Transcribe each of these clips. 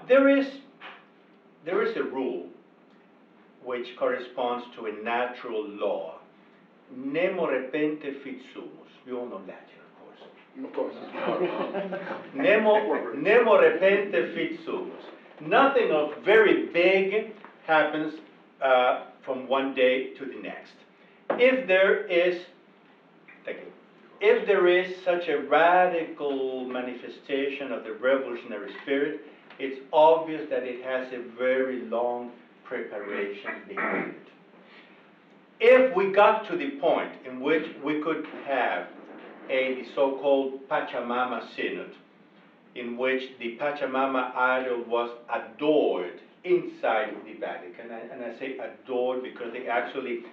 there is a rule which corresponds to a natural law. Nemo repente fit sumus. You all know Latin, of course. Nemo repente fit sumus. Nothing of very big happens from one day to the next. If there is such a radical manifestation of the revolutionary spirit, it's obvious that it has a very long preparation behind it. If we got to the point in which we could have the so-called Pachamama Synod, in which the Pachamama idol was adored inside the Vatican, and I say adored because they actually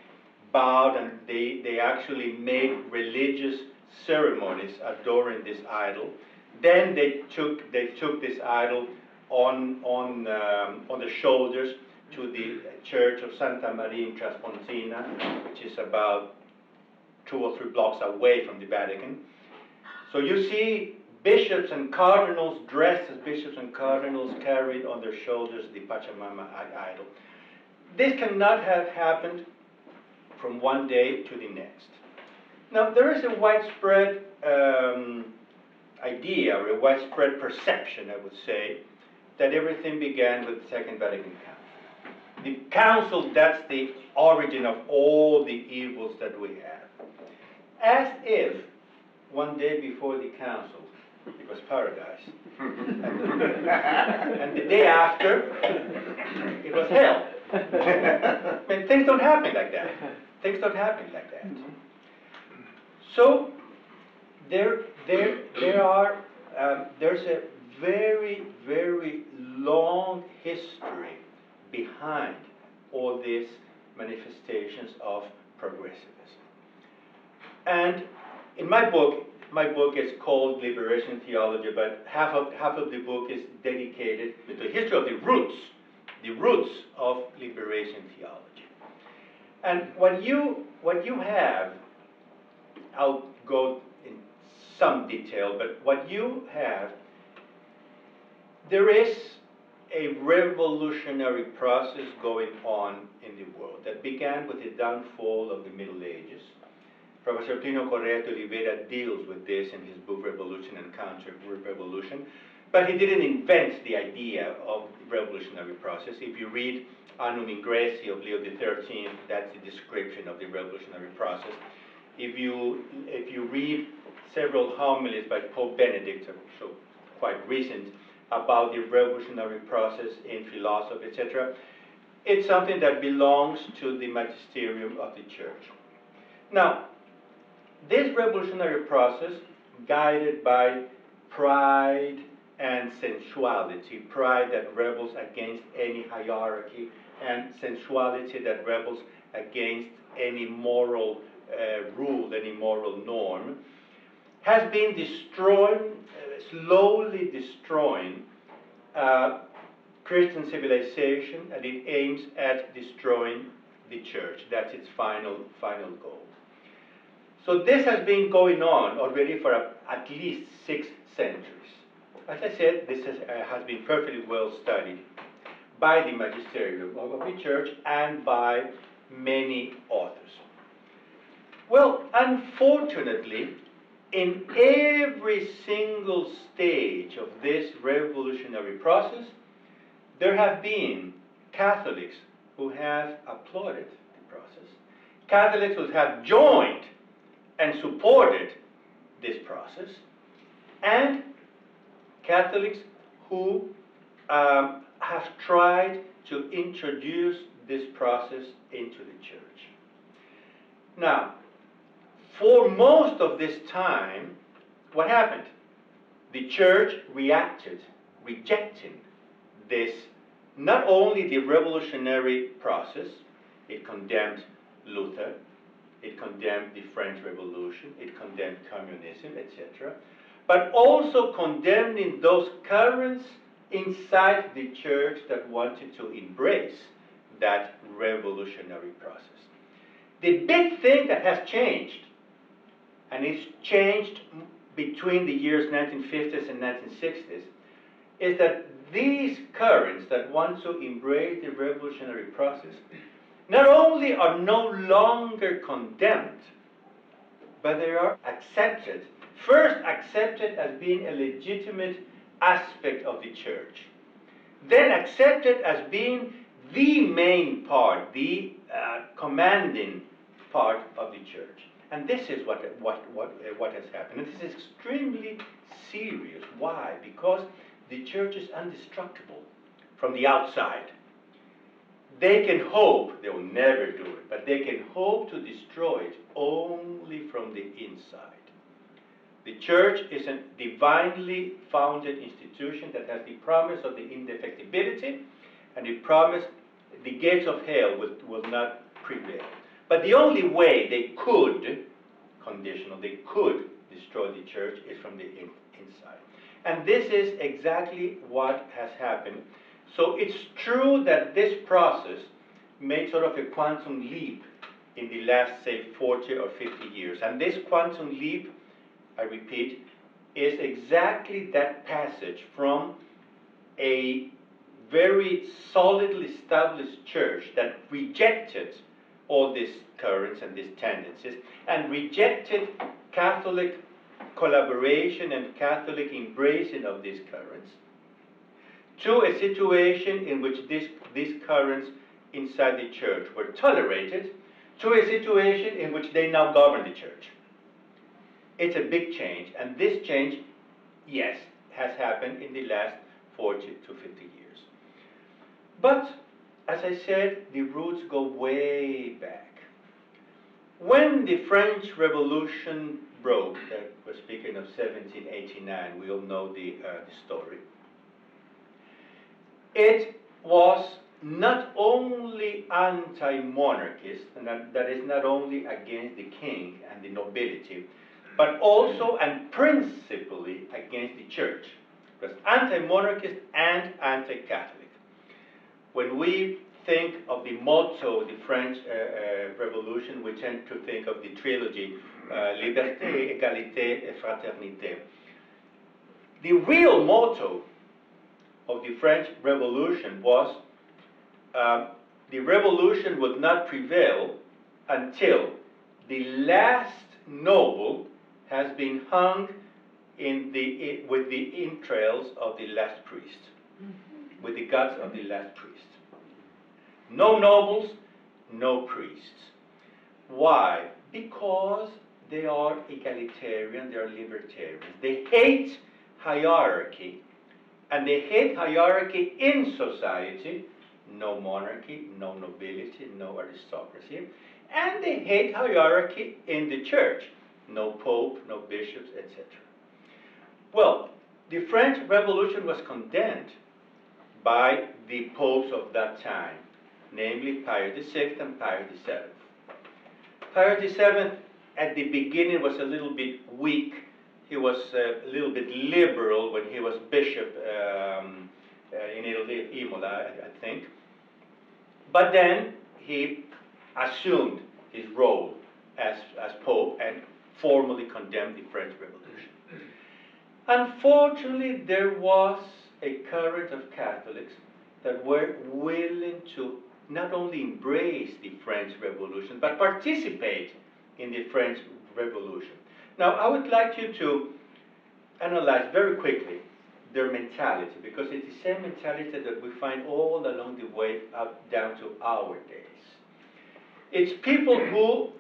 bowed and they actually made religious ceremonies adoring this idol. Then they took this idol on the shoulders to the church of Santa Maria in Traspontina, which is about 2 or 3 blocks away from the Vatican. So you see bishops and cardinals dressed as bishops and cardinals carried on their shoulders the Pachamama idol. This cannot have happened from one day to the next. Now, there is a widespread idea, or a widespread perception, I would say, that everything began with the Second Vatican Council. The Council, that's the origin of all the evils that we have. As if one day before the Council, it was paradise, and the day after, it was hell. I mean, things don't happen like that. Things don't happen like that. So there's a very, very long history behind all these manifestations of progressivism. And in my book is called Liberation Theology, but half of the book is dedicated to the history of the roots of liberation theology. And what you have, I'll go in some detail, but what you have, there is a revolutionary process going on in the world that began with the downfall of the Middle Ages. Professor Pino Correa de Oliveira deals with this in his book Revolution and Counter-Revolution, but he didn't invent the idea of the revolutionary process. If you read Annum Ingresi of Leo XIII, that's the description of the revolutionary process. If you read several homilies by Pope Benedict, so quite recent, about the revolutionary process in philosophy, etc., it's something that belongs to the magisterium of the Church. Now, this revolutionary process, guided by pride and sensuality, pride that rebels against any hierarchy, and sensuality that rebels against any moral rule, any moral norm, has been destroying, slowly destroying Christian civilization, and it aims at destroying the Church. That's its final goal. So this has been going on already for at least 6 centuries. As I said, this has been perfectly well studied by the magisterium of the Church and by many authors. Well, unfortunately, in every single stage of this revolutionary process, there have been Catholics who have applauded the process, Catholics who have joined and supported this process, and Catholics who have tried to introduce this process into the Church. Now, for most of this time, what happened? The Church reacted, rejecting this, not only the revolutionary process, it condemned Luther, it condemned the French Revolution, it condemned communism, etc., but also condemning those currents inside the Church that wanted to embrace that revolutionary process. The big thing that has changed, and it's changed between the years 1950s and 1960s, is that these currents that want to embrace the revolutionary process not only are no longer condemned, but they are accepted. First, accepted as being a legitimate aspect of the church. Then accepted as being the main part, the commanding part of the church. And this is what has happened. And this is extremely serious. Why? Because the church is indestructible from the outside. They can hope, they will never do it, but they can hope to destroy it only from the inside. The church is a divinely founded institution that has the promise of the indefectibility and the promise the gates of hell will not prevail. But the only way they could, conditional, they could destroy the church is from the inside. And this is exactly what has happened. So it's true that this process made sort of a quantum leap in the last, say, 40 or 50 years. And this quantum leap, I repeat, is exactly that passage from a very solidly established church that rejected all these currents and these tendencies and rejected Catholic collaboration and Catholic embracing of these currents, to a situation in which these currents inside the church were tolerated, to a situation in which they now govern the church. It's a big change, and this change, yes, has happened in the last 40 to 50 years. But, as I said, the roots go way back. When the French Revolution broke, that we're speaking of 1789, we all know the story, it was not only anti-monarchist, and that is not only against the king and the nobility, but also and principally against the church. It was anti-monarchist and anti-Catholic. When we think of the motto of the French Revolution, we tend to think of the trilogy, Liberté, Égalité, et Fraternité. The real motto of the French Revolution was the revolution would not prevail until the last noble has been hung with the entrails of the last priest, with the guts of the last priest. No nobles, no priests. Why? Because they are egalitarian, they are libertarians. They hate hierarchy, and they hate hierarchy in society. No monarchy, no nobility, no aristocracy. And they hate hierarchy in the church. No pope, no bishops, etc. Well, the French Revolution was condemned by the popes of that time, namely Pius VI and Pius VII. Pius VII at the beginning was a little bit weak. He was a little bit liberal when he was bishop in Italy, Imola, I think. But then he assumed his role as Pope and formally condemned the French Revolution. Unfortunately, there was a current of Catholics that were willing to not only embrace the French Revolution, but participate in the French Revolution. Now, I would like you to analyze very quickly their mentality, because it's the same mentality that we find all along the way up down to our days. It's people who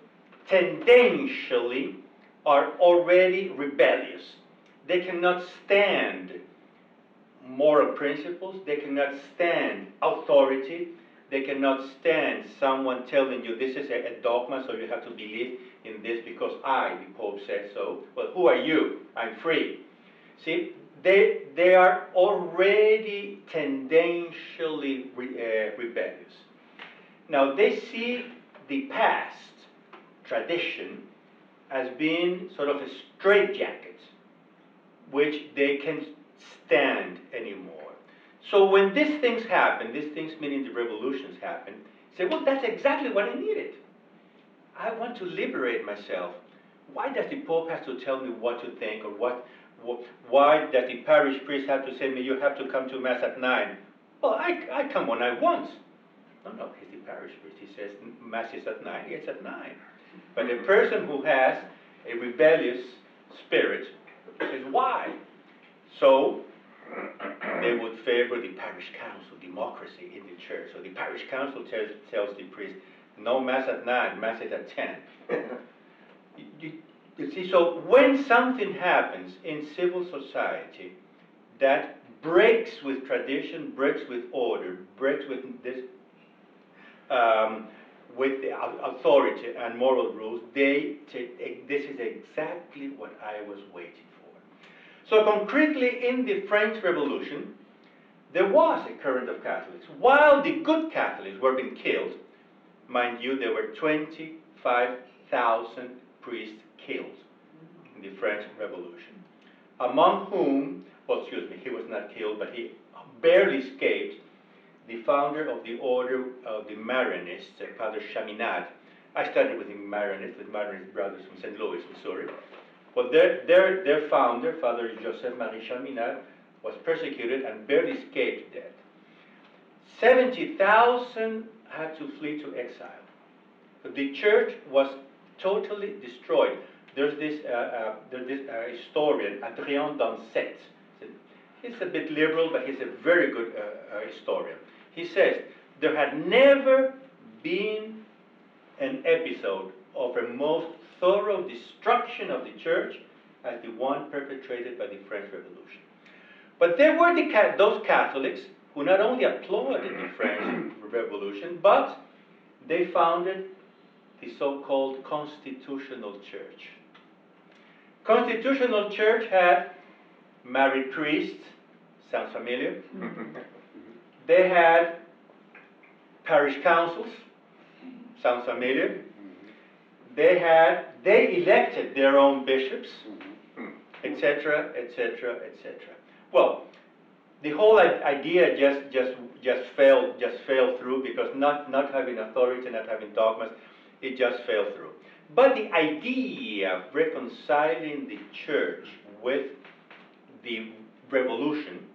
tendentially are already rebellious. They cannot stand moral principles, they cannot stand authority, they cannot stand someone telling you this is a dogma, so you have to believe in this because I, the Pope, said so. Well, who are you? I'm free. See, they are already tendentially rebellious. Now, they see the past tradition as being sort of a straitjacket, which they can't stand anymore. So when these things happen, these things meaning the revolutions happen, say, well, that's exactly what I needed. I want to liberate myself. Why does the Pope have to tell me what to think or Why does the parish priest have to say to me, you have to come to Mass at 9? Well, I come when I want. No, he's the parish priest. He says Mass is at 9, it's at 9. But a person who has a rebellious spirit says, why? So they would favor the parish council, democracy in the church. So the parish council tells the priest, no Mass at 9, Mass is at 10. You see, so when something happens in civil society that breaks with tradition, breaks with order, breaks with this, with the authority and moral rules, this is exactly what I was waiting for. So concretely, in the French Revolution, there was a current of Catholics. While the good Catholics were being killed, mind you, there were 25,000 priests killed in the French Revolution, among whom, he was not killed, but he barely escaped the founder of the order of the Maronists, Father Chaminade. I studied with the Maronists brothers from St. Louis, Missouri. Well, their founder, Father Joseph-Marie Chaminade, was persecuted and barely escaped death. 70,000 had to flee to exile. The church was totally destroyed. There's this historian, Adrien Dancet. He's a bit liberal, but he's a very good historian. He says, there had never been an episode of a most thorough destruction of the church as the one perpetrated by the French Revolution. But there were those Catholics who not only applauded the French Revolution, but they founded the so-called Constitutional Church. Constitutional Church had married priests, sounds familiar? They had parish councils, sounds familiar? They elected their own bishops, etc., etc., etc. Well, the whole idea just fell through because not having authority, not having dogmas, it just fell through. But the idea of reconciling the church with the revolution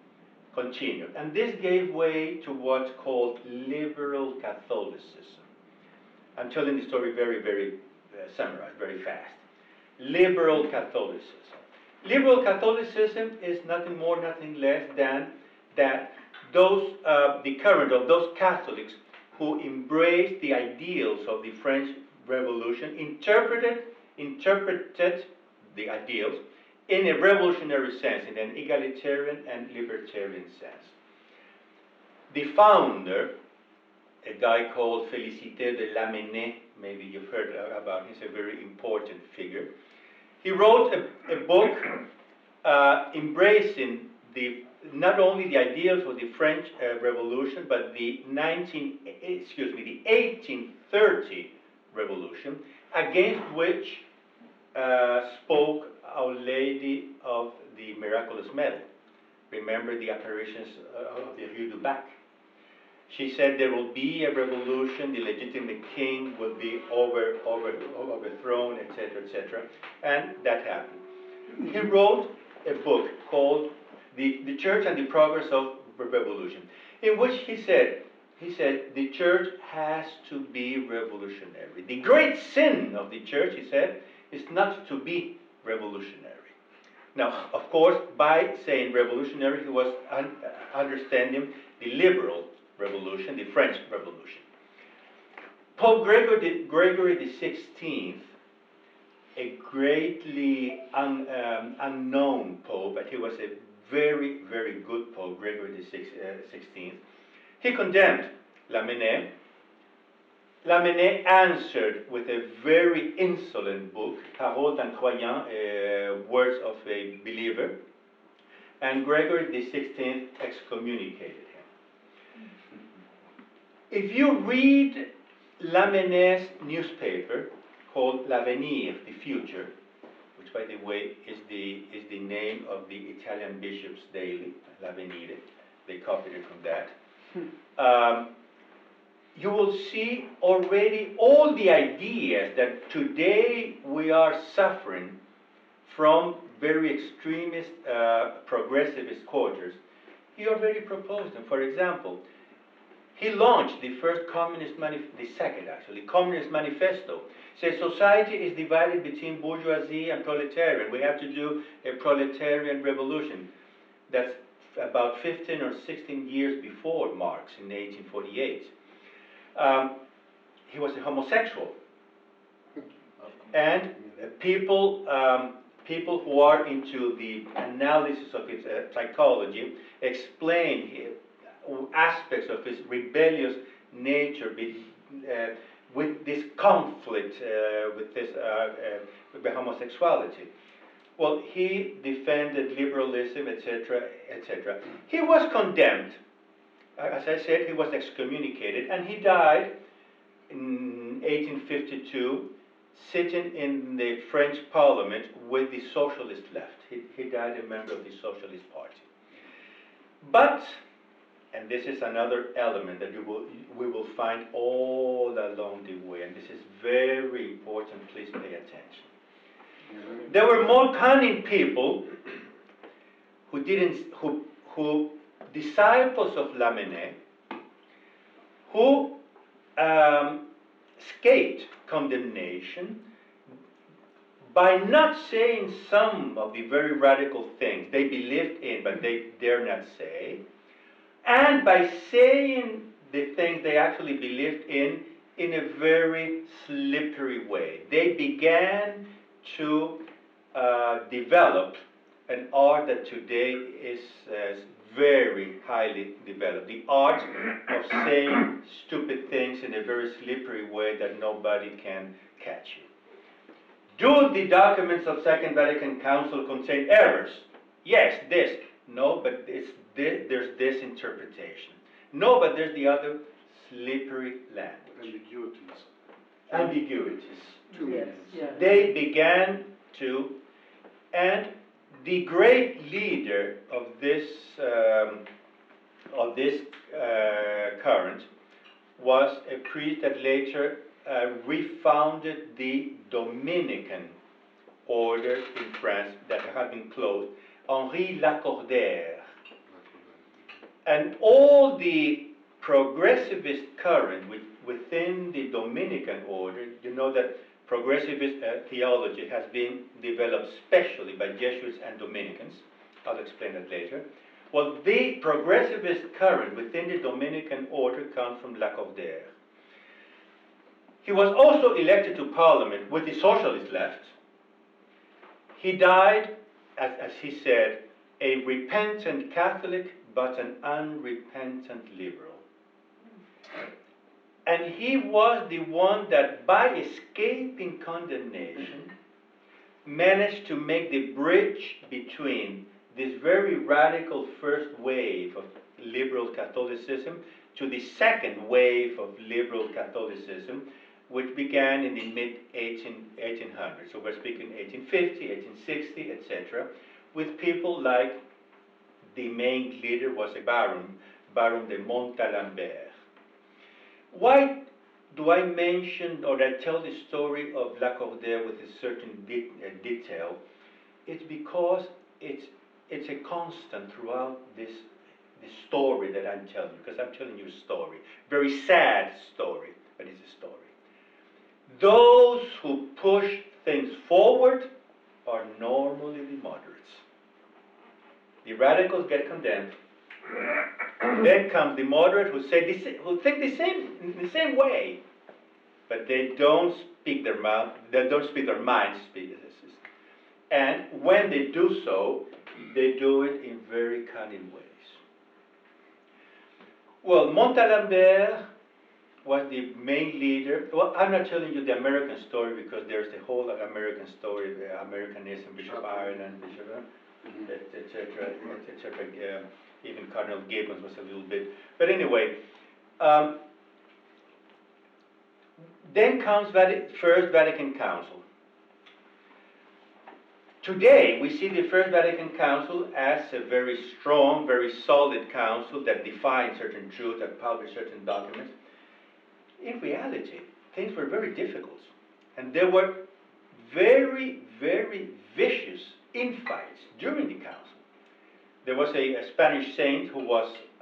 continued, and this gave way to what's called liberal Catholicism. I'm telling the story very, very summarized, very fast. Liberal Catholicism. Liberal Catholicism is nothing more, nothing less than that the current of those Catholics who embraced the ideals of the French Revolution, interpreted the ideals in a revolutionary sense, in an egalitarian and libertarian sense. The founder, a guy called Félicité de Lamennais, maybe you've heard about him, he's a very important figure. He wrote a book embracing not only the ideals of the French Revolution, but the 1830 Revolution, against which spoke Our Lady of the Miraculous Medal. Remember the apparitions of the Rue du Bac. She said there will be a revolution, the legitimate king will be overthrown, etc., etc., and that happened. He wrote a book called The Church and the Progress of Revolution, in which he said the church has to be revolutionary. The great sin of the church, he said, is not to be revolutionary. Now, of course, by saying revolutionary, he was understanding the liberal revolution, the French Revolution. Pope Gregory XVI, a greatly unknown pope, but he was a very, very good pope, Gregory XVI, he condemned Lamennais. Lamennais answered with a very insolent book, Paroles d'un croyant, Words of a Believer, and Gregory XVI excommunicated him. If you read Lamennais' newspaper called L'Avenir, the Future, which by the way is the name of the Italian bishop's daily, L'Avenire, they copied it from that, you will see already all the ideas that today we are suffering from very extremist progressivist quarters, he already proposed them. For example, he launched the first the second actually, Communist Manifesto. Says society is divided between bourgeoisie and proletarian. We have to do a proletarian revolution. That's about 15 or 16 years before Marx in 1848. He was a homosexual. And people who are into the analysis of his psychology explain aspects of his rebellious nature with this conflict with the homosexuality. Well, he defended liberalism, etc., etc. He was condemned. As I said, he was excommunicated, and he died in 1852, sitting in the French Parliament with the socialist left. He died a member of the Socialist Party. But, and this is another element that we will find all along the way, and this is very important, please pay attention. There were more cunning people who disciples of Lamennais, who escaped condemnation by not saying some of the very radical things they believed in but they dare not say, and by saying the things they actually believed in a very slippery way. They began to develop an art that today is very highly developed. The art of saying stupid things in a very slippery way that nobody can catch you. Do the documents of Second Vatican Council contain errors? Yes, this. No, but there's this interpretation. No, but there's the other slippery language. Ambiguities. Yes. Yeah. They began to, and the great leader of this current was a priest that later refounded the Dominican order in France that had been closed, Henri Lacordaire. And all the progressivist current within the Dominican order, you know that progressivist theology has been developed specially by Jesuits and Dominicans. I'll explain that later. Well, the progressivist current within the Dominican order comes from Lacordaire. He was also elected to parliament with the socialist left. He died, as he said, a repentant Catholic but an unrepentant liberal. And he was the one that, by escaping condemnation, managed to make the bridge between this very radical first wave of liberal Catholicism to the second wave of liberal Catholicism, which began in the mid-1800s. So we're speaking 1850, 1860, etc., with people like the main leader was a Baron de Montalembert. Why do I mention or I tell the story of Lacordaire with a certain detail? It's because it's a constant throughout this story that I'm telling you, because I'm telling you a story. Very sad story, but it's a story. Those who push things forward are normally the moderates. The radicals get condemned. Then comes the moderate who think the same way, but they don't speak their mouth. They don't speak their minds. And when they do so, they do it in very cunning ways. Well, Montalembert was the main leader. Well, I'm not telling you the American story because there's the whole American story, Americanism, Bishop Ireland, Bishop, etc., etc. Even Cardinal Gibbons was a little bit. But anyway, then comes First Vatican Council. Today, we see the First Vatican Council as a very strong, very solid council that defines certain truths, that published certain documents. In reality, things were very difficult. And there were very, very vicious infights during the council. There was a Spanish saint who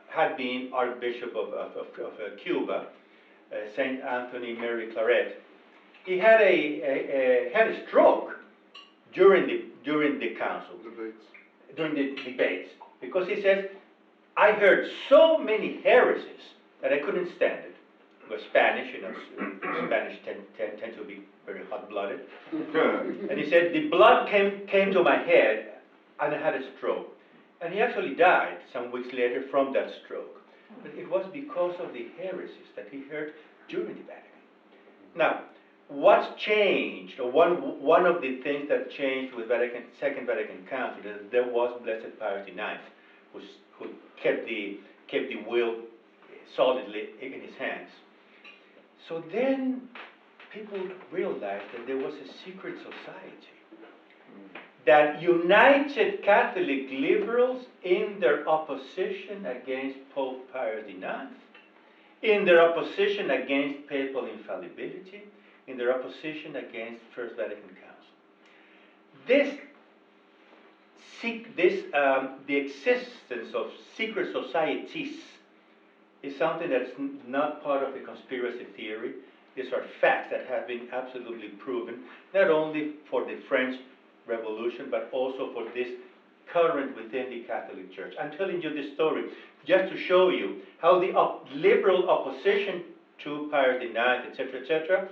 had been Archbishop of Cuba, Saint Anthony Mary Claret. He had a stroke during the council, during the debates, because he says, I heard so many heresies that I couldn't stand it. It was Spanish, Spanish tend to be very hot-blooded. And he said, the blood came to my head, and I had a stroke. And he actually died some weeks later from that stroke. But it was because of the heresies that he heard during the Vatican. Now, what's changed, or one of the things that changed with Second Vatican Council, that there was Blessed Pius IX, who kept the will solidly in his hands. So then people realized that there was a secret society that united Catholic liberals in their opposition against Pope Pius IX, in their opposition against papal infallibility, in their opposition against First Vatican Council. The existence of secret societies is something that's not part of the conspiracy theory. These are facts that have been absolutely proven, not only for the French Revolution, but also for this current within the Catholic Church. I'm telling you this story just to show you how the liberal opposition to Pius IX, etc.,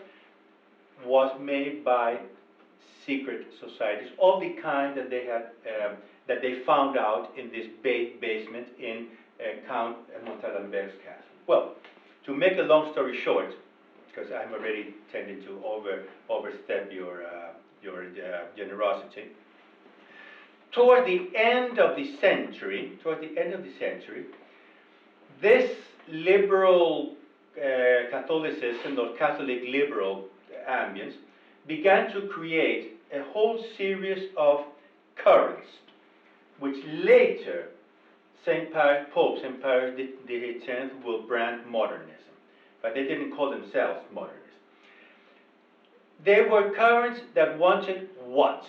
was made by secret societies of the kind that they had, that they found out in this basement in Count Montalembert's castle. Well, to make a long story short, because I'm already tending to overstep your generosity. Toward the end of the century, this liberal Catholicism, or Catholic liberal ambience, began to create a whole series of currents, which later Pope St. Pius X will brand modernism. But they didn't call themselves modernists. They were currents that wanted what?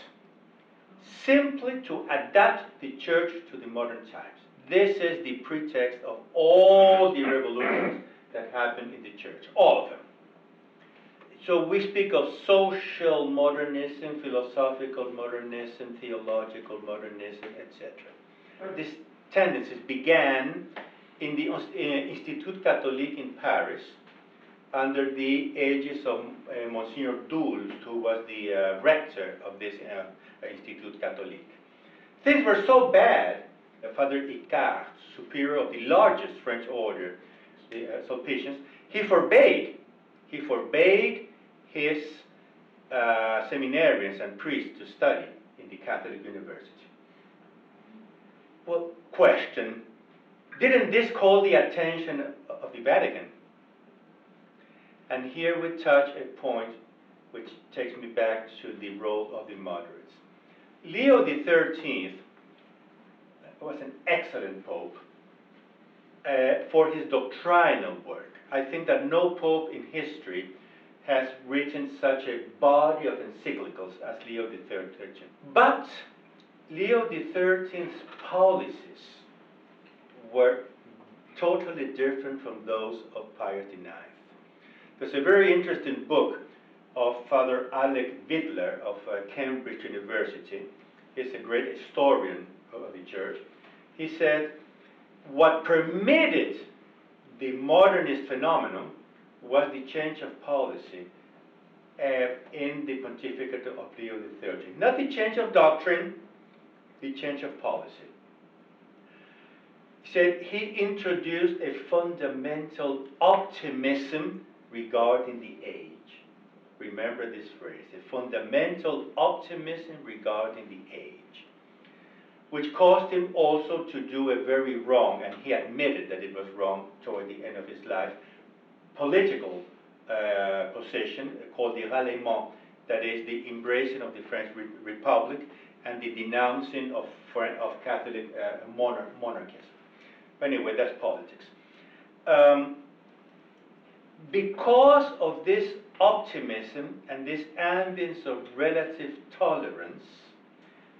Simply to adapt the church to the modern times. This is the pretext of all the revolutions that happened in the church, all of them. So we speak of social modernism, philosophical modernism, theological modernism, etc. These tendencies began in the Institut Catholique in Paris, under the aegis of Monsignor Dulles, who was the rector of this Institut Catholique. Things were so bad that Father Icard, superior of the largest French order, the Sulpicians, he forbade his seminarians and priests to study in the Catholic university. Well, question, didn't this call the attention of the Vatican? And here we touch a point which takes me back to the role of the moderates. Leo XIII was an excellent pope for his doctrinal work. I think that no pope in history has written such a body of encyclicals as Leo XIII. But Leo XIII's policies were totally different from those of Pius IX. There's a very interesting book of Father Alec Vidler of Cambridge University. He's a great historian of the church. He said, what permitted the modernist phenomenon was the change of policy in the pontificate of Leo XIII. Not the change of doctrine, the change of policy. He said he introduced a fundamental optimism regarding the age. Remember this phrase, a fundamental optimism regarding the age, which caused him also to do a very wrong, and he admitted that it was wrong toward the end of his life, political position called the ralliement, that is the embracing of the French Republic and the denouncing of Catholic monarchism. Anyway, that's politics. Because of this optimism and this ambience of relative tolerance,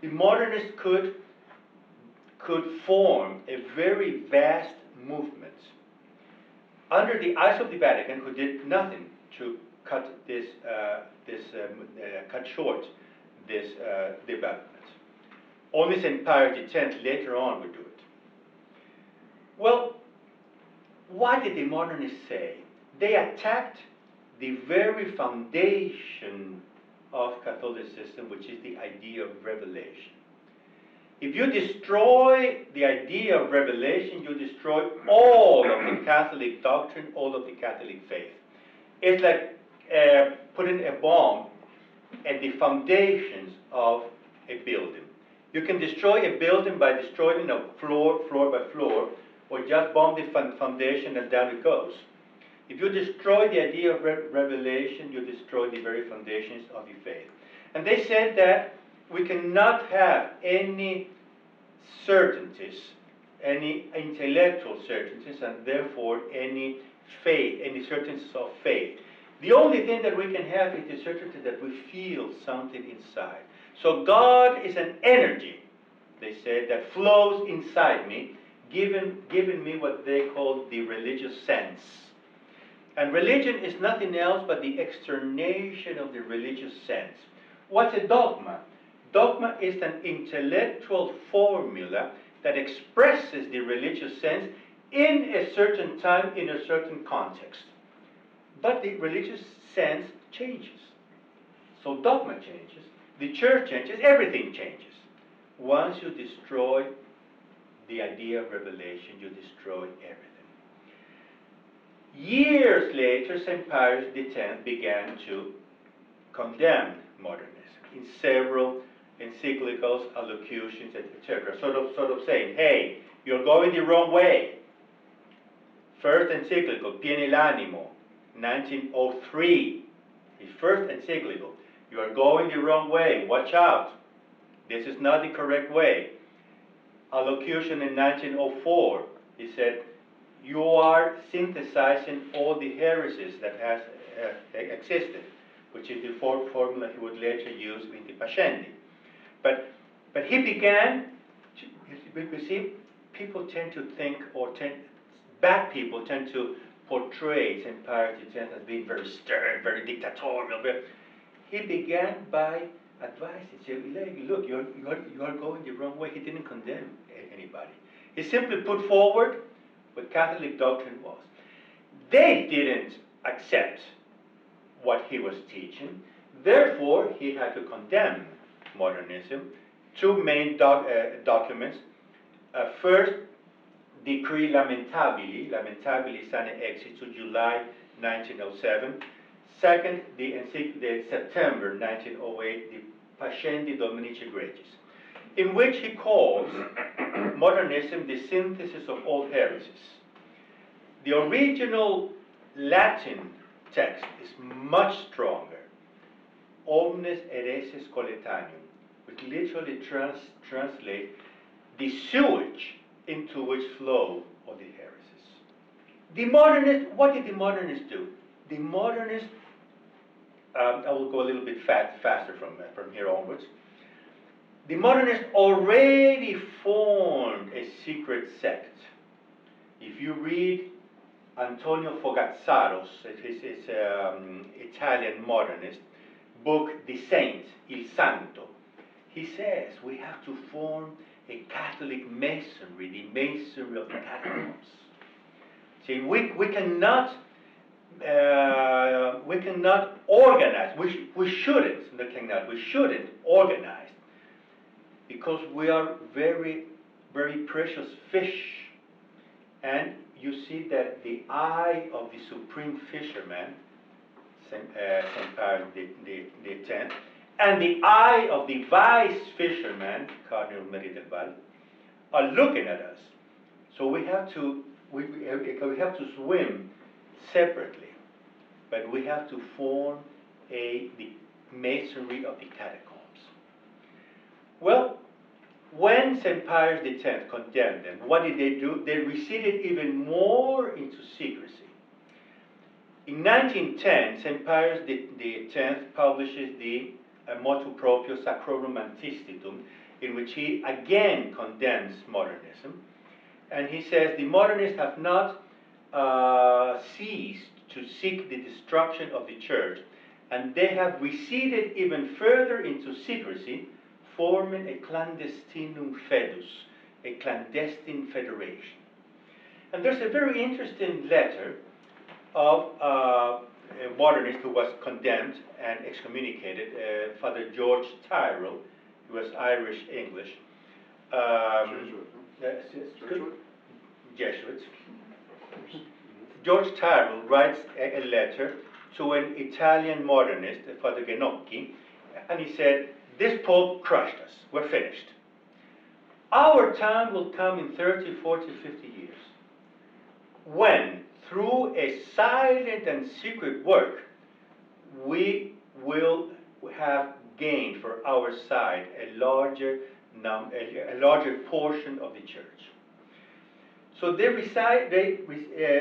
the modernists could form a very vast movement under the eyes of the Vatican, who did nothing to cut cut short this development. Only St. Pius X later on would do it. Well, what did the modernists say? They attacked the very foundation of Catholicism, which is the idea of revelation. If you destroy the idea of revelation, you destroy all of the Catholic doctrine, all of the Catholic faith. It's like putting a bomb at the foundations of a building. You can destroy a building by destroying floor by floor, or just bomb the foundation and down it goes. If you destroy the idea of revelation, you destroy the very foundations of the faith. And they said that we cannot have any certainties, any intellectual certainties, and therefore any faith, any certainties of faith. The only thing that we can have is the certainty that we feel something inside. So God is an energy, they said, that flows inside me, giving me what they call the religious sense. And religion is nothing else but the externation of the religious sense. What's a dogma? Dogma is an intellectual formula that expresses the religious sense in a certain time, in a certain context. But the religious sense changes. So dogma changes, the church changes, everything changes. Once you destroy the idea of revelation, you destroy everything. Years later, St. Pius X began to condemn modernism in several encyclicals, allocutions, etc. Sort of saying, hey, you're going the wrong way. First encyclical, Piene l'animo, 1903. His first encyclical. You are going the wrong way. Watch out. This is not the correct way. Allocution in 1904. He said, you are synthesizing all the heresies that has existed, which is the formula he would later use in the Pascendi. But he began, you see, people tend to think, bad people tend to portray St. Pius X as being very stern, very dictatorial. He began by advising, saying, look, you are going the wrong way. He didn't condemn anybody. He simply put forward what Catholic doctrine was. They didn't accept what he was teaching. Therefore, he had to condemn modernism. Two main documents. First, Decree Lamentabili Sane Exitu, July 1907. Second, the September 1908, the Pascendi Dominici Gregis, in which he calls modernism the synthesis of all heresies. The original Latin text is much stronger. Omnes hereses coletanium, which literally translates the sewage into which flow all the heresies. The modernists, what did the modernists do? The modernists, I will go a little bit faster from here onwards. The modernists already formed a secret sect. If you read Antonio Fogazzaro's, his Italian modernist book, The Saint, Il Santo, he says we have to form a Catholic masonry, the masonry of the catacombs. See, we cannot organize. We shouldn't organize, because we are very, very precious fish. And you see that the eye of the supreme fisherman, St. Pius X, and the eye of the vice fisherman, Cardinal Merry del Val, are looking at us. So we have to swim separately, but we have to form the masonry of the catacombs. Well, when St. Pius X condemned them, what did they do? They receded even more into secrecy. In 1910, St. Pius X publishes the Motu Proprio Sacrorum Antistitum, in which he again condemns modernism. And he says the modernists have not ceased to seek the destruction of the church, and they have receded even further into secrecy, forming a clandestinum fedus, a clandestine federation. And there's a very interesting letter of a modernist who was condemned and excommunicated, Father George Tyrrell. He was Irish-English. Jesuits. George Tyrrell writes a letter to an Italian modernist, Father Genocchi, and he said, "This Pope crushed us. We're finished. Our time will come in 30, 40, 50 years, when, through a silent and secret work, we will have gained for our side a larger portion of the church." So they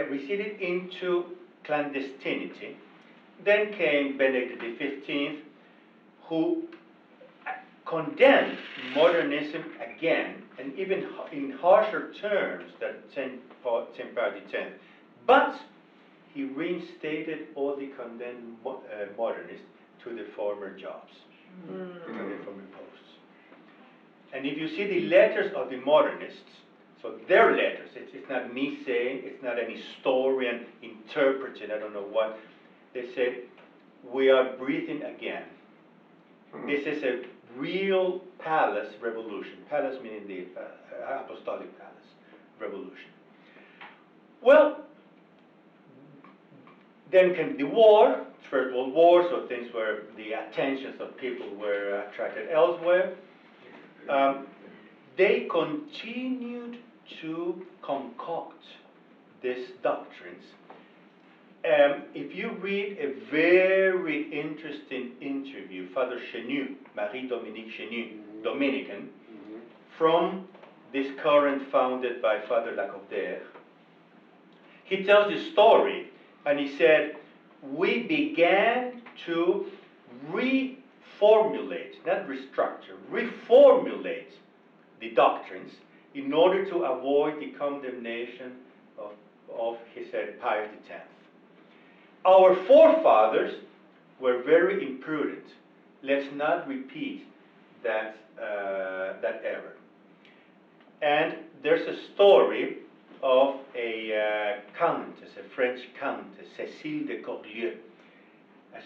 receded into clandestinity. Then came Benedict XV, who condemned modernism again, and even in harsher terms than St. Pius X. But he reinstated all the condemned modernists to the former jobs, to the former posts. And if you see the letters of the modernists, so their letters, it's not me saying, it's not an historian interpreting, I don't know what. They said, we are breathing again. This is a real palace revolution. Palace meaning the apostolic palace revolution. Well, then came the war, First World War, so things where the attentions of people were attracted elsewhere. They continued to concoct these doctrines. If you read a very interesting interview, Father Chenu, Marie-Dominique Chenu, Dominican, from this current founded by Father Lacordaire, he tells his story, and he said, we began to reformulate, not restructure, reformulate the doctrines in order to avoid the condemnation of he said, Pius X. Our forefathers were very imprudent. Let's not repeat that error. And there's a story of a countess, a French countess, Cécile de Cordieu.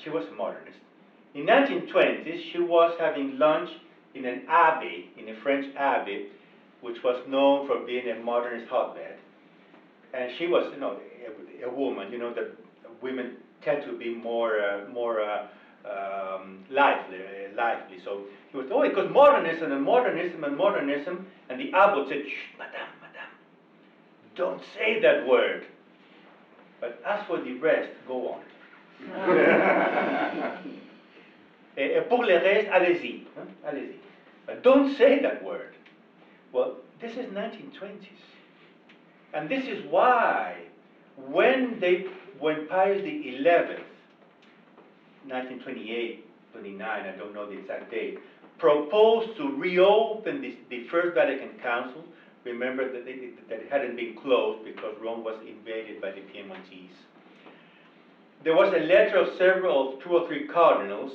She was a modernist. In 1920s, she was having lunch in an abbey, in a French abbey, which was known for being a modernist hotbed. And she was, a woman. You know that women tend to be more lively. So he was, because modernism and modernism and modernism. And the abbot said, shh, madame, don't say that word. But as for the rest, go on. Pour le reste, allez-y. Allez-y. But don't say that word. Well, this is 1920s. And this is why when Pius XI, 1928, 29, I don't know the exact date, proposed to reopen the First Vatican Council, remember that it hadn't been closed because Rome was invaded by the Piemontese. There was a letter of two or three cardinals,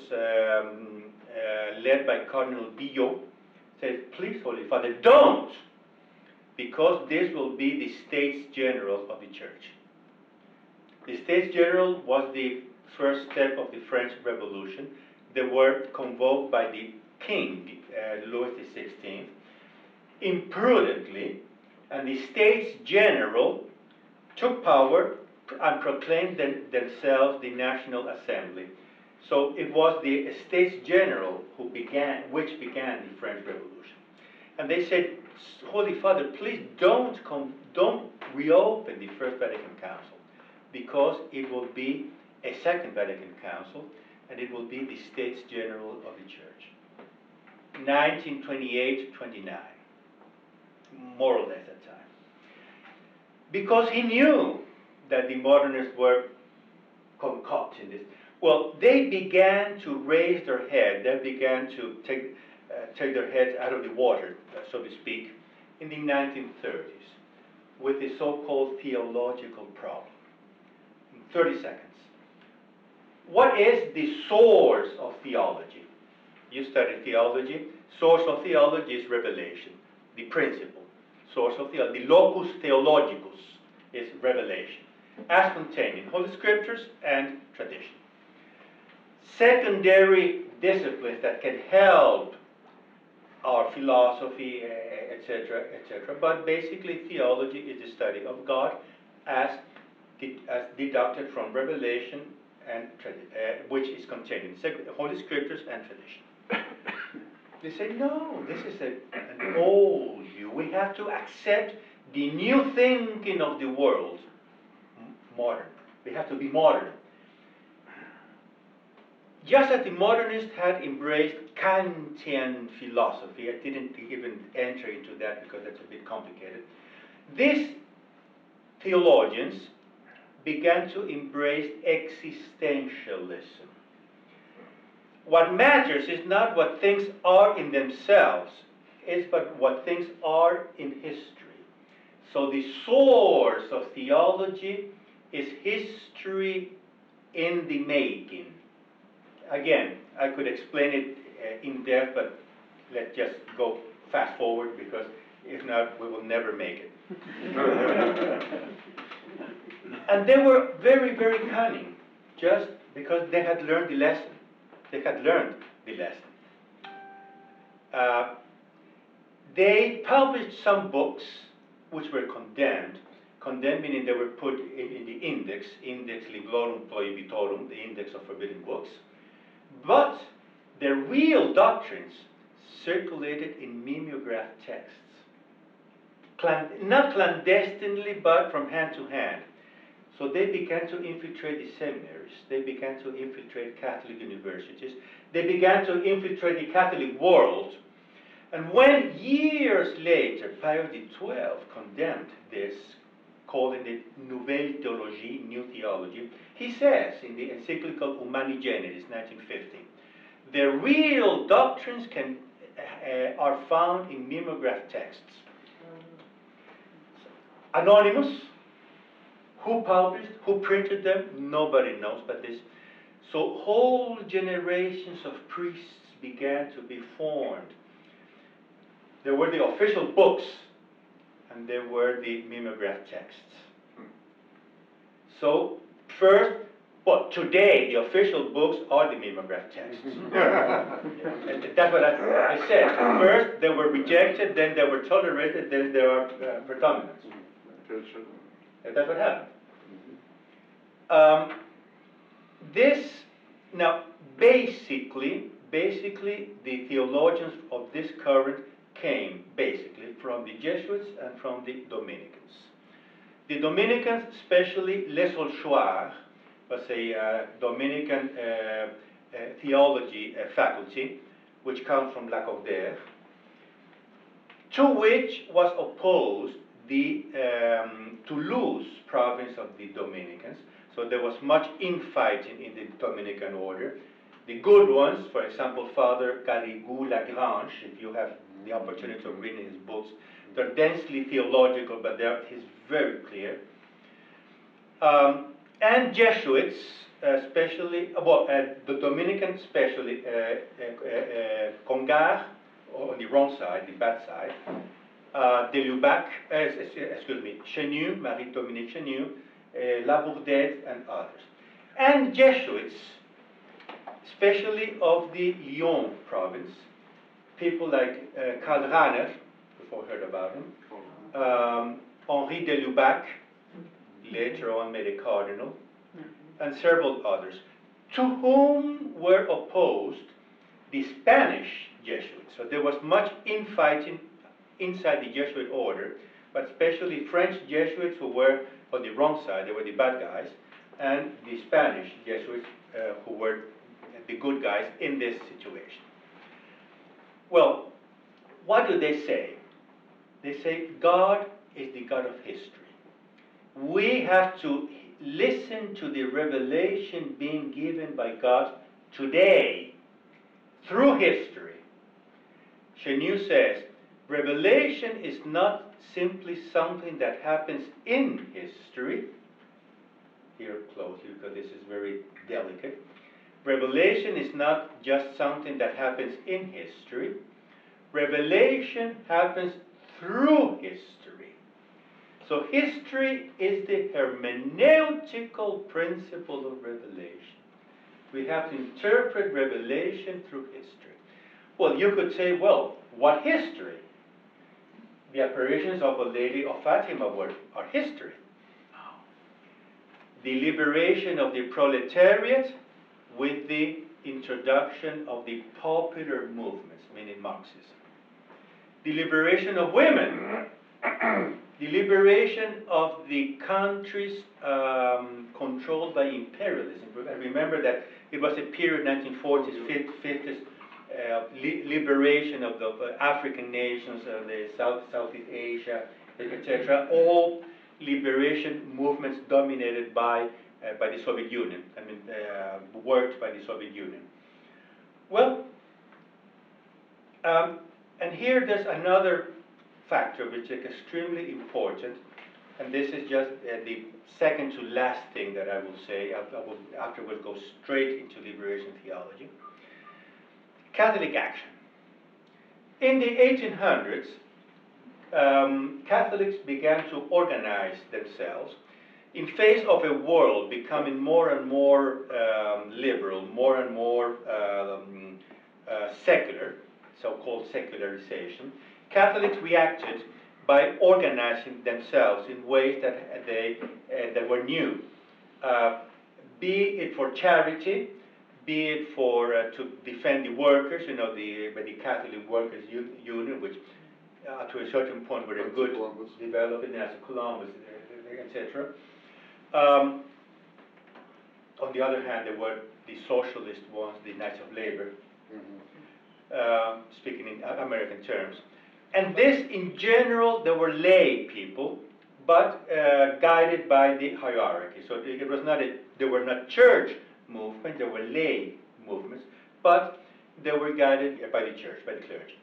led by Cardinal Billot, said, please, Holy Father, don't, because this will be the States General of the Church. The States General was the first step of the French Revolution. They were convoked by the King, Louis XVI, imprudently, and the States General took power and proclaimed themselves the National Assembly. So it was the States General which began the French Revolution. And they said, Holy Father, please don't reopen the First Vatican Council, because it will be a Second Vatican Council, and it will be the States General of the Church. 1928-29, more or less that time. Because he knew that the modernists were concocting this. Well, they began to raise their head. They began to take take their heads out of the water, so to speak, in the 1930s with the so-called theological problem. In 30 seconds. What is the source of theology? You study theology. Source of theology is revelation, the principle. Source of theology, the locus theologicus is revelation, as contained in Holy Scriptures and tradition. Secondary disciplines that can help our philosophy, etc., etc. But basically, theology is the study of God as deducted from revelation and which is contained in Holy Scriptures and tradition. They say, no, this is an old view. We have to accept the new thinking of the world, modern. We have to be modern. Just as the modernists had embraced Kantian philosophy, I didn't even enter into that because that's a bit complicated, these theologians began to embrace existentialism. What matters is not what things are in themselves, it's but what things are in history. So the source of theology is history in the making. Again, I could explain it in depth, but let's just go fast forward because if not, we will never make it. And they were very, very cunning, just because they had learned the lesson. They had learned the lesson. They published some books which were condemned. Condemned meaning they were put in the Index Librorum Prohibitorum, the index of forbidden books. But their real doctrines circulated in mimeograph texts. Not clandestinely, but from hand to hand. So they began to infiltrate the seminaries. They began to infiltrate Catholic universities. They began to infiltrate the Catholic world. And when years later Pius XII condemned this, calling it Nouvelle Théologie, New Theology, he says in the encyclical Humani Generis, 1950, the real doctrines are found in mimeograph texts. Anonymous, who published, who printed them, nobody knows but this. So whole generations of priests began to be formed. There were the official books, and there were the mimeograph texts. So first, but today the official books are the mimeograph texts. And that's what I said. At first they were rejected, then they were tolerated, then they were predominant. And that's what happened. Now basically the theologians of this current came basically from the Jesuits and from the Dominicans. The Dominicans, especially Les Olchoirs, was a Dominican theology faculty, which comes from Lacordaire, to which was opposed the Toulouse province of the Dominicans. So there was much infighting in the Dominican order. The good ones, for example, Father Garrigou Lagrange, if you have the opportunity of reading his books, they're densely theological, but he's very clear. And Jesuits, especially, the Dominican especially, Congar, on the wrong side, the bad side, Delubac, Chenu, Marie-Dominique Chenu, Labourdette, and others. And Jesuits, especially of the Lyon province, people like Karl Rahner, before heard about him, Henri Delubac, later on made a cardinal, and several others, to whom were opposed the Spanish Jesuits. So there was much infighting inside the Jesuit order, but especially French Jesuits who were on the wrong side, they were the bad guys, and the Spanish Jesuits who were the good guys in this situation. Well, what do they say? They say God is the God of history. We have to listen to the revelation being given by God today through history. Chenu says, revelation is not simply something that happens in history. Here closely, because this is very delicate. Revelation is not just something that happens in history. Revelation happens through history. So history is the hermeneutical principle of revelation. We have to interpret revelation through history. Well, you could say, well, what history? The apparitions of Our Lady of Fatima are history. The liberation of the proletariat with the introduction of the popular movements, meaning Marxism. The liberation of women, the liberation of the countries controlled by imperialism. And remember that it was a period, 1940s, 50s, liberation of the African nations, the Southeast Asia, etc. All liberation movements dominated by the Soviet Union. I mean, worked by the Soviet Union. Well, and here there's another factor which is extremely important, and this is just the second to last thing that I will say. I will afterwards go straight into liberation theology. Catholic action. In the 1800s, Catholics began to organize themselves in face of a world becoming more and more liberal, more and more secular, so-called secularization. Catholics reacted by organizing themselves in ways that were new, be it for charity, be it for to defend the workers, the Catholic Workers Union, which to a certain point were a good development, as Columbus, etc. On the other hand, there were the socialist ones, the Knights of Labor, speaking in American terms. And this, in general, there were lay people, but guided by the hierarchy. So it was not there were not church movements, there were lay movements, but they were guided by the church, by the clergy.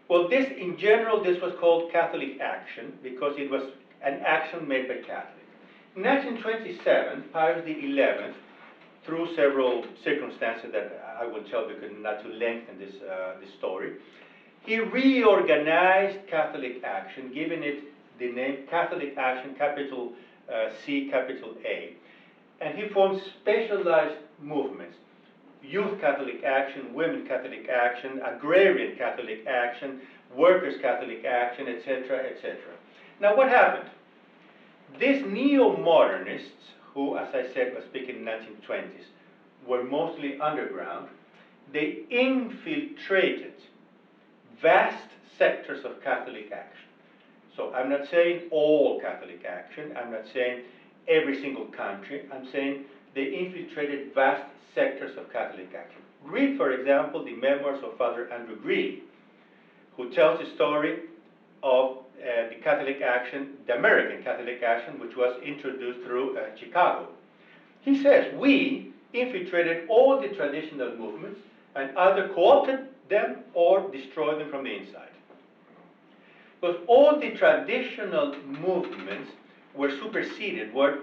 Well, this, in general, this was called Catholic action because it was an action made by Catholics. In 1927, Pius XI, through several circumstances that I will tell because not to lengthen this story, he reorganized Catholic action, giving it the name Catholic Action, capital C, capital A. And he formed specialized movements: Youth Catholic Action, Women Catholic Action, Agrarian Catholic Action, Workers Catholic Action, etc., etc. Now what happened? These neo-modernists, who, as I said, were speaking in the 1920s, were mostly underground, they infiltrated vast sectors of Catholic action. So I'm not saying all Catholic action, I'm not saying every single country, I'm saying they infiltrated vast sectors of Catholic action. Read, for example, the memoirs of Father Andrew Greeley, who tells the story of the Catholic action, the American Catholic action, which was introduced through Chicago. He says, we infiltrated all the traditional movements and either co-opted them or destroyed them from the inside. Because all the traditional movements were superseded, were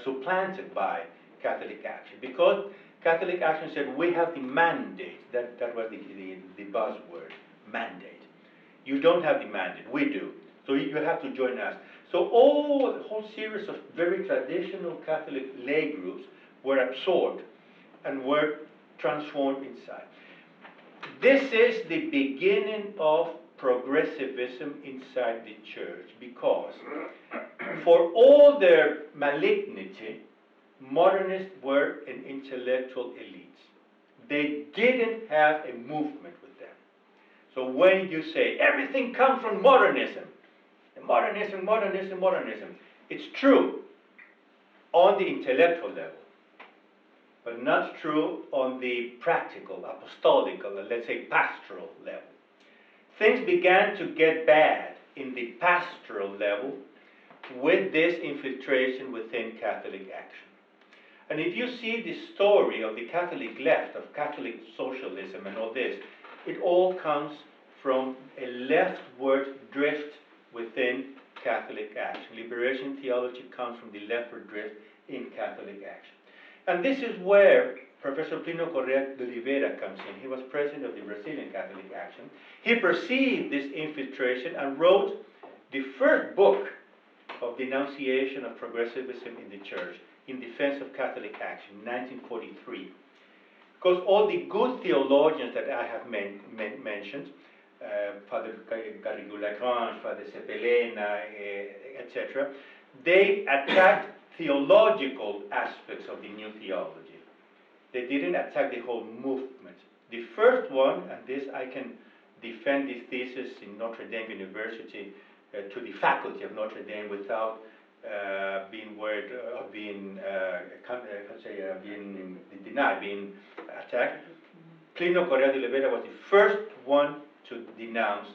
supplanted by Catholic action, because Catholic action said, we have the mandate. That was the buzzword, mandate. You don't have the mandate, we do. So you have to join us. So a whole series of very traditional Catholic lay groups were absorbed and were transformed inside. This is the beginning of progressivism inside the church, because for all their malignity, modernists were an intellectual elite. They didn't have a movement with them. So when you say everything comes from modernism, modernism, it's true on the intellectual level, but not true on the practical, apostolical, and let's say pastoral level. Things began to get bad in the pastoral level with this infiltration within Catholic action. And if you see the story of the Catholic left, of Catholic socialism and all this, it all comes from a leftward drift within Catholic action. Liberation theology comes from the leftward drift in Catholic action. And this is where Professor Plínio Correa de Oliveira comes in. He was president of the Brazilian Catholic Action. He perceived this infiltration and wrote the first book of denunciation of progressivism in the church in defense of Catholic action, 1943. Because all the good theologians that I have mentioned, Father Garrigou-Lagrange, Father Cepelena, etc., they attacked theological aspects of the new theology. They didn't attack the whole movement. The first one, and this I can defend this thesis in Notre Dame University to the faculty of Notre Dame without being worried of being denied, being attacked. Plínio Correa de Oliveira was the first one to denounce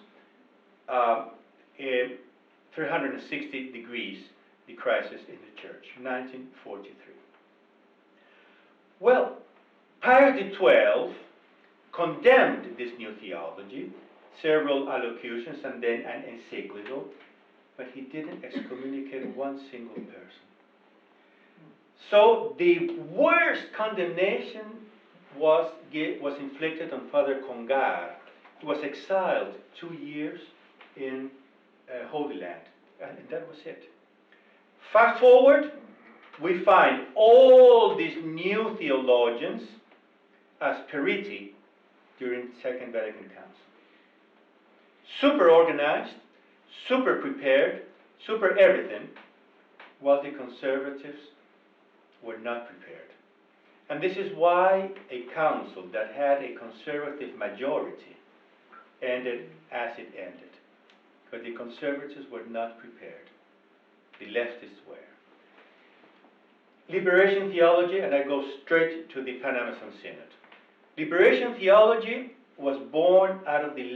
360 degrees the crisis in the church, 1943. Well, Pius XII condemned this new theology, several allocutions and then an encyclical, but he didn't excommunicate one single person. So the worst condemnation was inflicted on Father Congar. He was exiled 2 years in Holy Land, and that was it. Fast forward, we find all these new theologians as periti during the Second Vatican Council. Super organized, super prepared, super everything, while the conservatives were not prepared. And this is why a council that had a conservative majority ended as it ended. Because the conservatives were not prepared. The leftists were. Liberation theology, and I go straight to the Pachamama Synod. Liberation theology was born out of the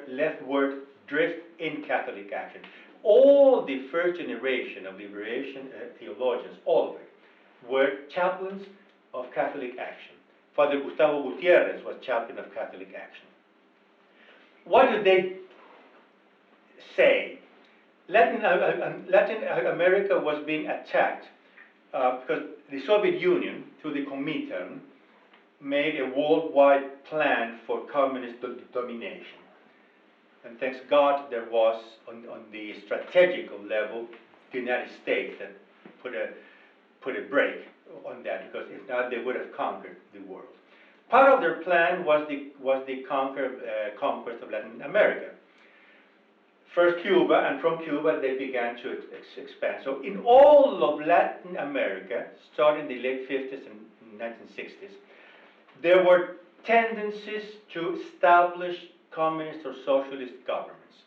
leftward drift in Catholic action. All the first generation of liberation theologians, all of it, were chaplains of Catholic action. Father Gustavo Gutierrez was chaplain of Catholic action. What did they say? Latin America was being attacked because the Soviet Union, through the Comintern, made a worldwide plan for communist domination. And thanks God there was, on the strategical level, the United States that put a break on that, because if not, they would have conquered the world. Part of their plan was the conquest of Latin America. First Cuba, and from Cuba they began to expand. So in all of Latin America, starting in the late 50s and 1960s, there were tendencies to establish communist or socialist governments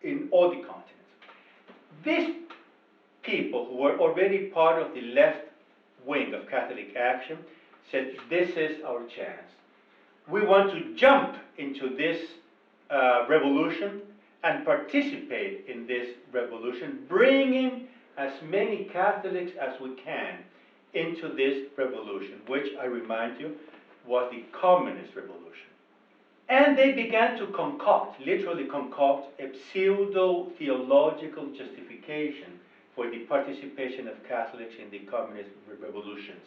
in all the continents. These people who were already part of the left wing of Catholic action said, this is our chance. We want to jump into this revolution and participate in this revolution, bringing as many Catholics as we can into this revolution, which I remind you was the communist revolution. And they began to literally concoct a pseudo-theological justification for the participation of Catholics in the communist revolutions.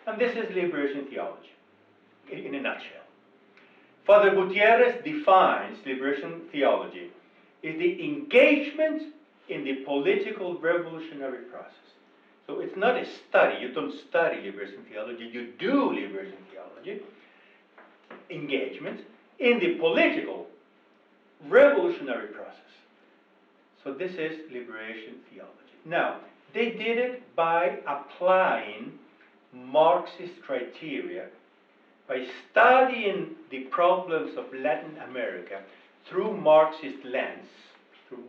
And this is liberation theology, in a nutshell. Father Gutierrez defines liberation theology is the engagement in the political revolutionary process. So it's not a study. You don't study liberation theology. You do liberation theology. Engagement in the political revolutionary process. So this is liberation theology. Now, they did it by applying Marxist criteria, by studying the problems of Latin America through Marxist lens,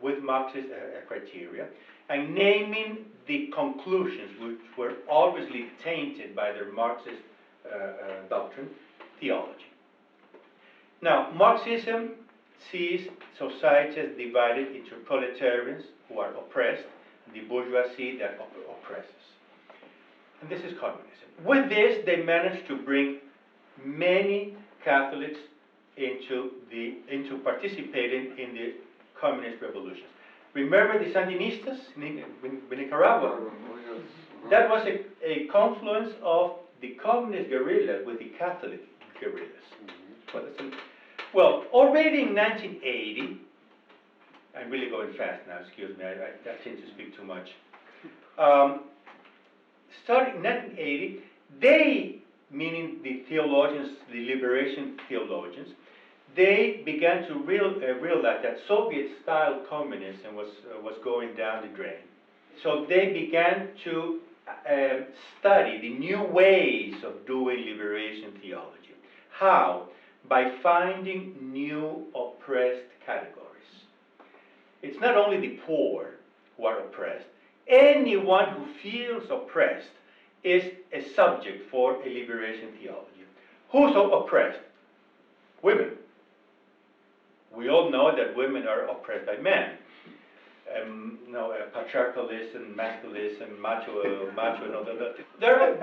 with Marxist criteria, and naming the conclusions, which were obviously tainted by their Marxist doctrine, theology. Now, Marxism sees society as divided into proletarians who are oppressed, and the bourgeoisie that oppresses. And this is communism. With this, they managed to bring many Catholics into participating in the communist revolutions. Remember the Sandinistas in Nicaragua? That was a confluence of the communist guerrillas with the Catholic guerrillas. Well, already in 1980, I'm really going fast now, excuse me, I tend to speak too much. Starting in 1980, they, meaning the theologians, the liberation theologians, they began to realize that Soviet-style communism was going down the drain. So they began to study the new ways of doing liberation theology. How? By finding new oppressed categories. It's not only the poor who are oppressed. Anyone who feels oppressed is a subject for a liberation theology. Who's oppressed? Women. We all know that women are oppressed by men. Patriarchalism, masculinism, macho,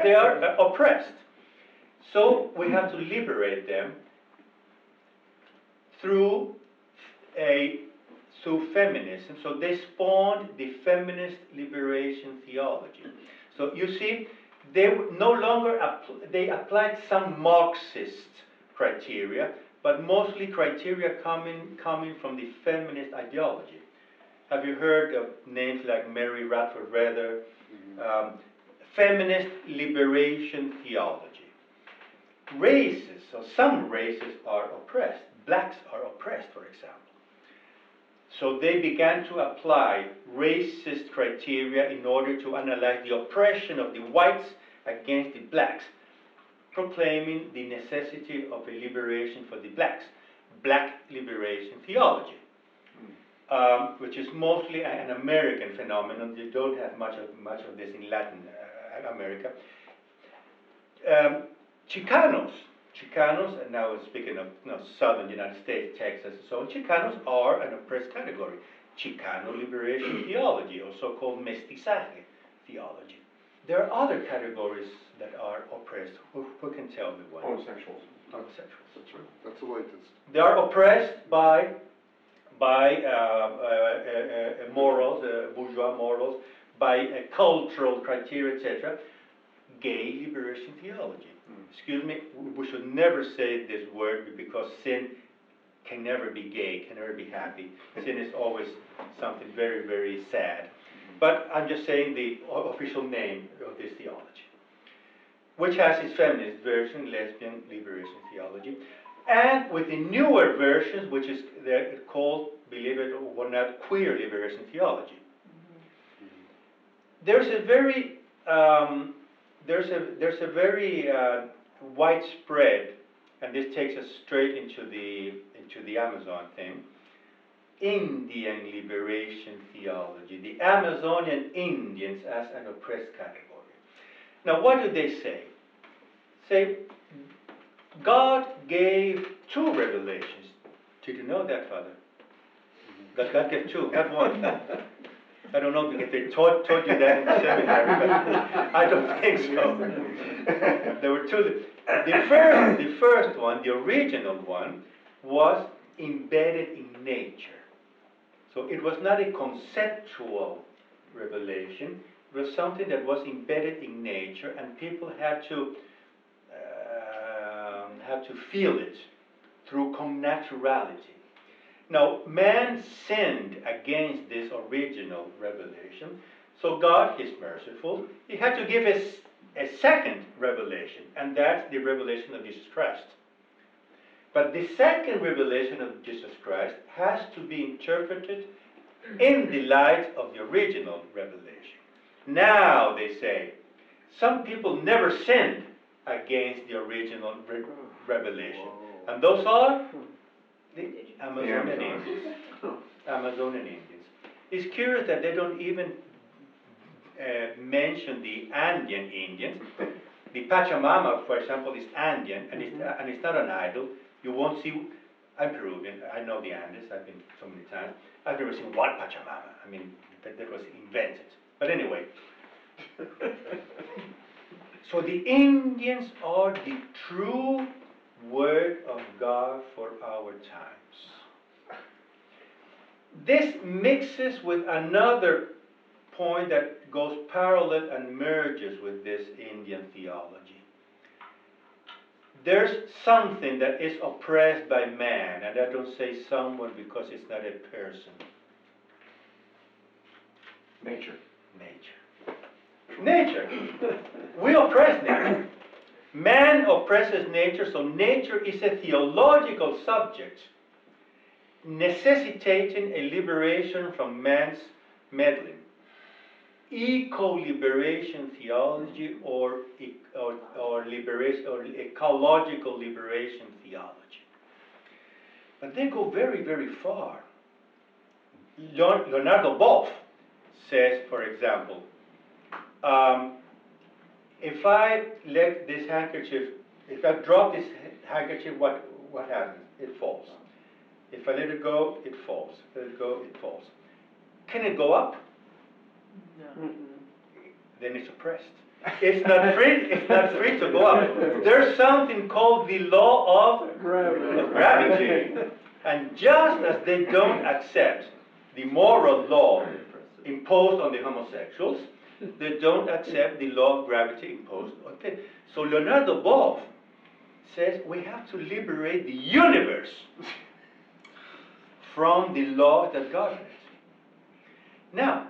they are oppressed. So we have to liberate them through feminism. So they spawned the feminist liberation theology. So you see, they no longer they applied some Marxist criteria, but mostly criteria coming from the feminist ideology. Have you heard of names like Mary Radford Rather? Feminist liberation theology. Races, so some races are oppressed. Blacks are oppressed, for example. So they began to apply racist criteria in order to analyze the oppression of the whites against the blacks, proclaiming the necessity of a liberation for the blacks, black liberation theology, which is mostly an American phenomenon. You don't have much of this in Latin America. Chicanos, and now speaking of southern United States, Texas, and so on, Chicanos are an oppressed category. Chicano liberation theology, or so-called mestizaje theology. There are other categories that are oppressed. Who can tell me one? Homosexuals. Homosexuals. That's right. That's the latest. They are oppressed by morals, bourgeois morals, by cultural criteria, etc. Gay liberation theology. Excuse me, we should never say this word because sin can never be gay, can never be happy. Sin is always something very, very sad. But I'm just saying the official name of this theology, which has its feminist version, lesbian liberation theology, and with the newer versions, which is called, believe it or not, queer liberation theology. There's a very widespread, and this takes us straight into the Amazon thing, Indian liberation theology, the Amazonian Indians as an oppressed category. Now, what do they say? Say, God gave 2 revelations. Did you know that, Father? God gave 2, not 1. I don't know if they taught you that in the seminary, but I don't think so. There were 2. The first one, the original one, was embedded in nature. So it was not a conceptual revelation. It was something that was embedded in nature, and people had to feel it through connaturality. Now, man sinned against this original revelation, so God is merciful. He had to give us a second revelation, and that's the revelation of Jesus Christ. But the second revelation of Jesus Christ has to be interpreted in the light of the original revelation. Now, they say, some people never sinned against the original revelation. And those are the Amazonian Indians. Amazonian Indians. It's curious that they don't even mention the Andean Indians. The Pachamama, for example, is Andean, and it's not an idol. You won't see. I'm Peruvian. I know the Andes. I've been so many times. I've never seen one Pachamama. I mean, that was invented. But anyway. So the Indians are the true Word of God for our times. This mixes with another point that goes parallel and merges with this Indian theology. There's something that is oppressed by man, and I don't say someone because it's not a person. Nature. Nature. We oppress nature. Man oppresses nature, so nature is a theological subject necessitating a liberation from man's meddling. Eco-liberation theology or liberation or ecological liberation theology. But they go very, very far. Leonardo Boff says, for example, if I let this handkerchief, if I drop this handkerchief, what happens? It falls. If I let it go, it falls. Let it go, it falls. Can it go up? No. Then it's oppressed. It's not free to go up. There's something called the law of gravity. And just as they don't accept the moral law imposed on the homosexuals, they don't accept the law of gravity imposed on them. So Leonardo Boff says we have to liberate the universe from the law that govern it. Now,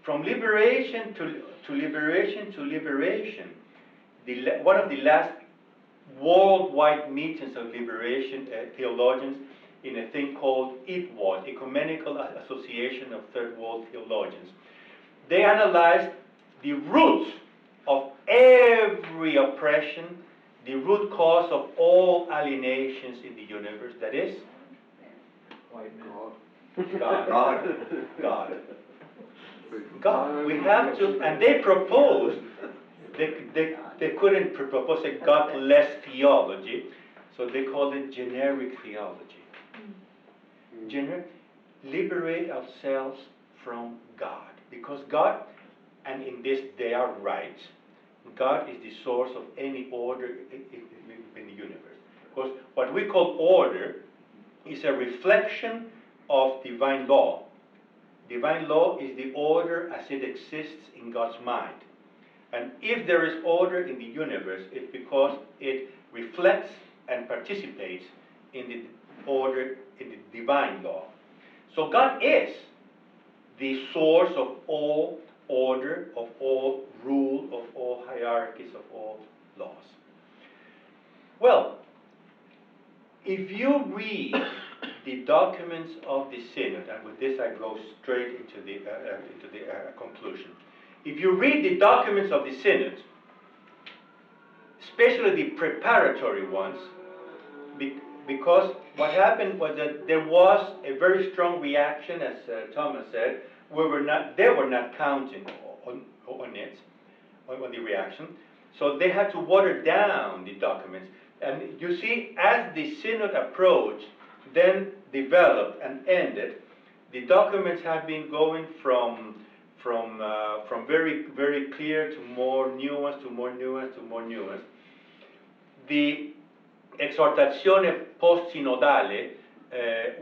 from liberation to liberation to liberation, one of the last worldwide meetings of liberation theologians in a thing called ITWAD, Ecumenical Association of Third World Theologians. They analyzed the root of every oppression, the root cause of all alienations in the universe, that is? White man. God. We have to, and they proposed, they couldn't propose a godless theology, so they called it generic theology. Liberate ourselves from God, because God, and in this they are right, God is the source of any order in the universe. Because what we call order is a reflection of divine law. Divine law is the order as it exists in God's mind. And if there is order in the universe, it's because it reflects and participates in the order, in the divine law. So God is the source of all order, of all rule, of all hierarchies, of all laws. Well, if you read the documents of the Synod, and with this I go straight into the conclusion. If you read the documents of the Synod, especially the preparatory ones, because what happened was that there was a very strong reaction, as Thomas said. They were not counting on the reaction, so they had to water down the documents. And you see, as the Synod approached, then developed and ended, the documents have been going from very, very clear to more nuance, to more nuance, to more nuance. The Exhortazione Post-Synodale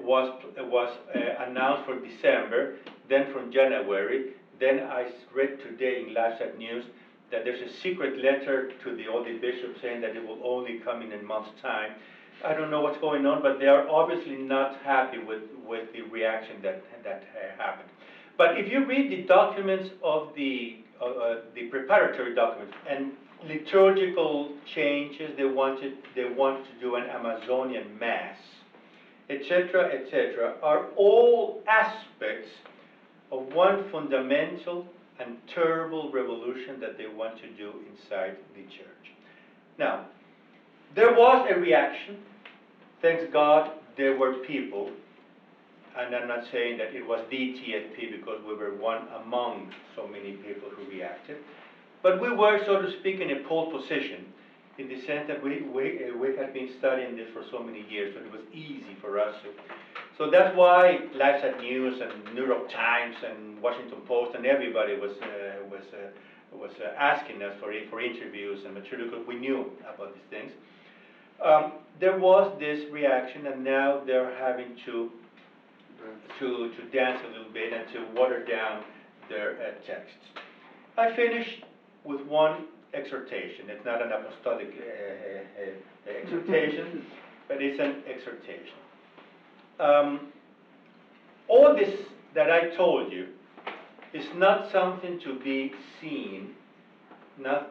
was announced for December, then from January. Then I read today in LifeSat News that there's a secret letter to all the bishops saying that it will only come in a month's time. I don't know what's going on, but they are obviously not happy with the reaction that happened. But if you read the documents of the preparatory documents and liturgical changes, they want to do an Amazonian Mass, etc., are all aspects of one fundamental and terrible revolution that they want to do inside the church. Now, there was a reaction. Thanks God, there were people, and I'm not saying that it was the TFP because we were one among so many people who reacted, but we were, so to speak, in a pole position, in the sense that we had been studying this for so many years, so it was easy for us to. So that's why LifeSat News and New York Times and Washington Post and everybody was asking us for interviews and material, because we knew about these things. There was this reaction, and now they're having to dance a little bit and to water down their texts. I finished with one exhortation. It's not an apostolic exhortation, but it's an exhortation. All this that I told you is not something to be seen, not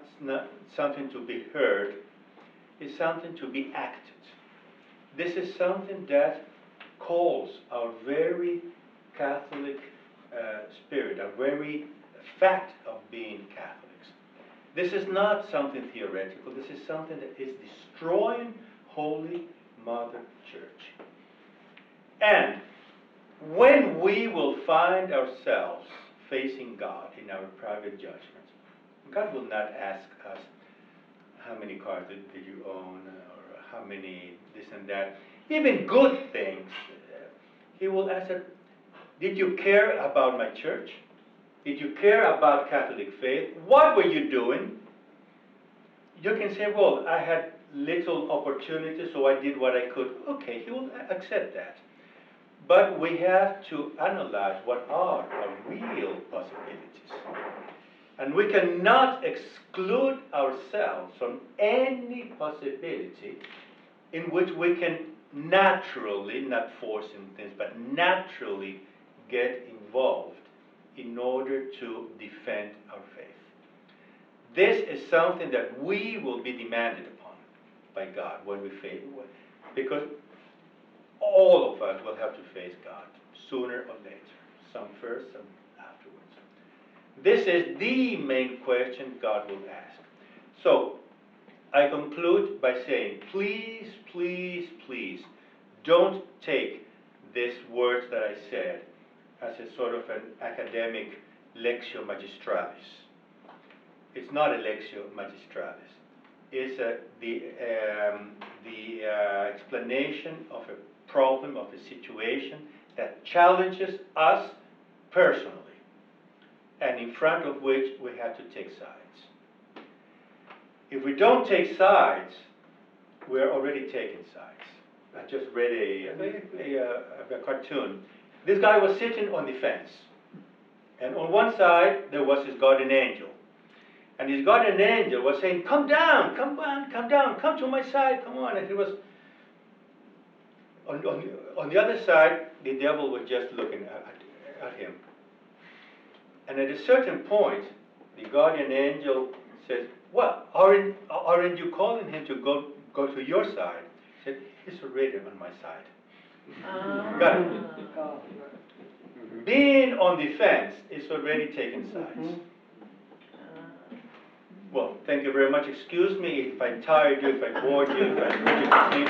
something to be heard. It's something to be acted. This is something that calls our very Catholic spirit, our very fact of being Catholics. This is not something theoretical. This is something that is destroying Holy Mother Church. And when we will find ourselves facing God in our private judgments, God will not ask us, how many cars did you own, or how many this and that. Even good things. He will ask us, did you care about my church? Did you care about Catholic faith? What were you doing? You can say, well, I had little opportunity, so I did what I could. Okay, he will accept that. But we have to analyze what are our real possibilities. And we cannot exclude ourselves from any possibility in which we can naturally, not forcing things, but naturally get involved in order to defend our faith. This is something that we will be demanded upon by God when we face, because all of us will have to face God sooner or later, some first, some afterwards. This is the main question God will ask. So, I conclude by saying, please, please, please, don't take these words that I said as a sort of an academic lectio magistralis. It's not a lectio magistralis. It's the explanation of a problem, of a situation that challenges us personally, and in front of which we have to take sides. If we don't take sides, we're already taking sides. I just read a cartoon. This guy was sitting on the fence, and on one side there was his guardian angel. And his guardian angel was saying, come down, come on, come down, come to my side, come on. And he was, on the other side, the devil was just looking at him. And at a certain point, the guardian angel says, well, aren't you calling him to go to your side? He said, he's already on my side. Got it? Being on the fence is already taking sides. Well, thank you very much. Excuse me if I tired you, if I bored you, if I put you to sleep.